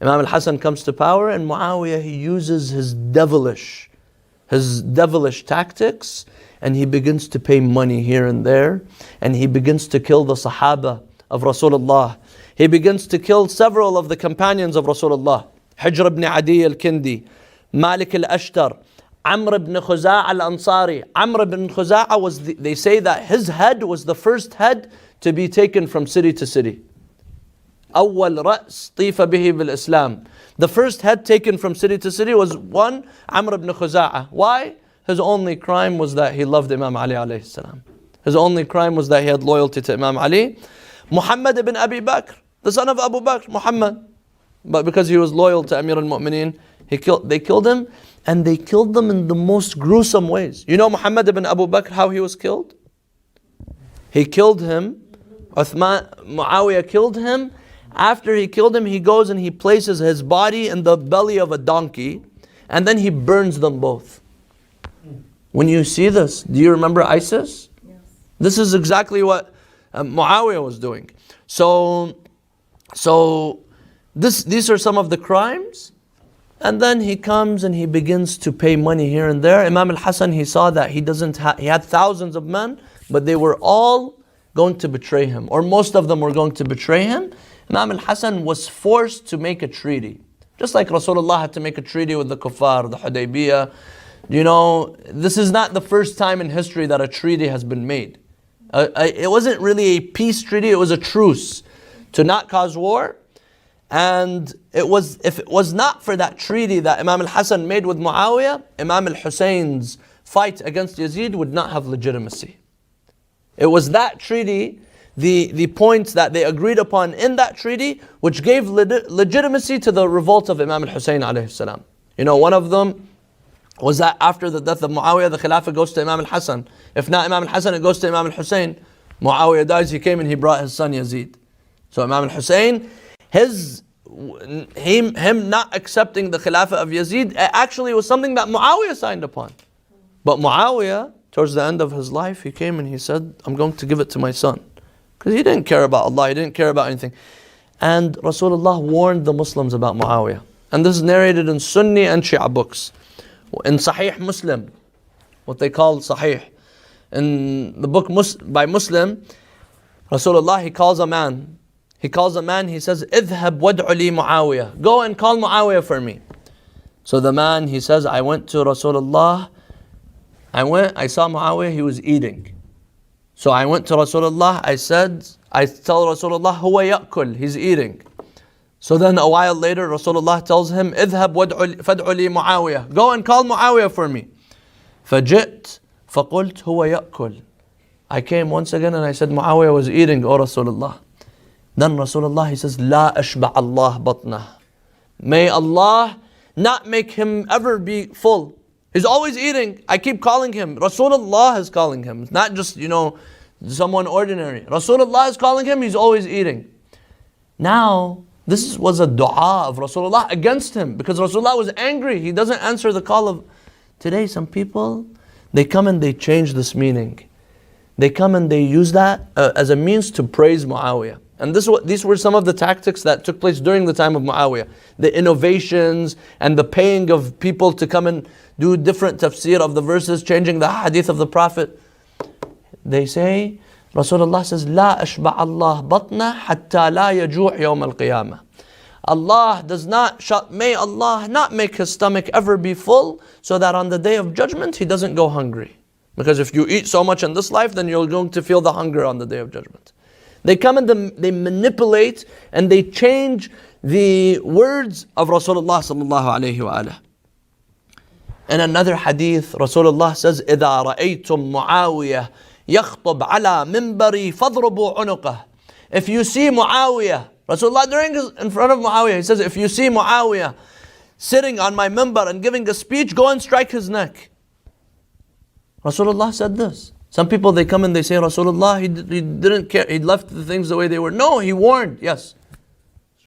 Imam al-Hasan comes to power, and Muawiyah, he uses his devilish tactics, and he begins to pay money here and there, and he begins to kill the Sahaba of Rasulullah. He begins to kill several of the companions of Rasulullah. Hijr ibn Adi al-Kindi, Malik al-Ashtar, Amr ibn Khuza'a al-Ansari. Amr ibn Khuza'a was, they say that his head was the first head to be taken from city to city. أول رأس طيف به بالإسلام. The first head taken from city to city was one, Amr ibn Khuza'a. Why? His only crime was that he loved Imam Ali alayhi salam. His only crime was that he had loyalty to Imam Ali. Muhammad ibn Abi Bakr, the son of Abu Bakr, Muhammad. But because he was loyal to Amir al-Mu'mineen, they killed him, and they killed them in the most gruesome ways. You know Muhammad ibn Abu Bakr, how he was killed? He killed him, Muawiyah killed him. After he killed him, he goes and he places his body in the belly of a donkey, and then he burns them both. When you see this, do you remember ISIS? Yes. This is exactly what Muawiyah was doing. So these are some of the crimes. And then he comes and he begins to pay money here and there. Imam al-Hasan, he saw that he had thousands of men, but they were all going to betray him, or most of them were going to betray him. Imam al-Hasan was forced to make a treaty. Just like Rasulullah had to make a treaty with the kuffar, the Hudaybiyah. You know, this is not the first time in history that a treaty has been made. It wasn't really a peace treaty, it was a truce to not cause war. And if it was not for that treaty that Imam al-Hasan made with Muawiyah, Imam al-Husayn's fight against Yazid would not have legitimacy. It was that treaty, the points that they agreed upon in that treaty, which gave legitimacy to the revolt of Imam al-Husayn alayhi salam. You know, one of them was that after the death of Muawiyah, the Khilafah goes to Imam al-Hasan. If not Imam al-Hasan, it goes to Imam al-Husayn. Muawiyah dies, he came and he brought his son Yazid. So Imam al-Husayn, him not accepting the Khilafah of Yazid actually was something that Muawiyah signed upon. But Muawiyah, towards the end of his life, he came and he said, I'm going to give it to my son. Because he didn't care about Allah, he didn't care about anything. And Rasulullah warned the Muslims about Muawiyah. And this is narrated in Sunni and Shia books. In Sahih Muslim, what they call Sahih. In the book by Muslim, Rasulullah, he calls a man, he says, اذهب وادع لي Muawiyah. Go and call Muawiyah for me. So the man, he says, I went to Rasulullah, I saw Muawiyah, he was eating. So I went to Rasulullah, I tell Rasulullah, huwa ya'kul, he's eating. So then a while later, Rasulullah tells him, اذهب فادع لي Muawiyah. Go and call Muawiyah for me. فجئت فقلت هو يأكل. I came once again and I said, Muawiyah was eating, O Rasulullah. Then Rasulullah, he says, لا أشبع الله بطنه. May Allah not make him ever be full. He's always eating. I keep calling him. Rasulullah is calling him. It's not just, someone ordinary. Rasulullah is calling him, he's always eating. Now, this was a dua of Rasulullah against him, because Rasulullah was angry. He doesn't answer the call of... Today, some people, they come and they change this meaning. They come and they use that as a means to praise Muawiyah. And these were some of the tactics that took place during the time of Muawiyah. The innovations and the paying of people to come and do different tafsir of the verses, changing the hadith of the Prophet. They say, Rasulullah says, لا أشبع الله بطنه حتى لا يجوع يوم القيامة. Allah does not may Allah not make his stomach ever be full, so that on the day of judgment he doesn't go hungry. Because if you eat so much in this life, then you're going to feel the hunger on the day of judgment. They come and they manipulate and they change the words of Rasulullah sallallahu alayhi wa alihi. In another hadith, Rasulullah says, إِذَا رَأَيْتُمْ مُعَاوِيَةً يَخْطُبْ عَلَى مِنْبَرِي فَاضْرُبُوا عُنُقَهُ. If you see Muawiyah, Rasulullah in front of Muawiyah, he says, if you see Muawiyah sitting on my minbar and giving a speech, go and strike his neck. Rasulullah said this. Some people, they come and they say, Rasulullah, he didn't care, he left the things the way they were. No, he warned, yes.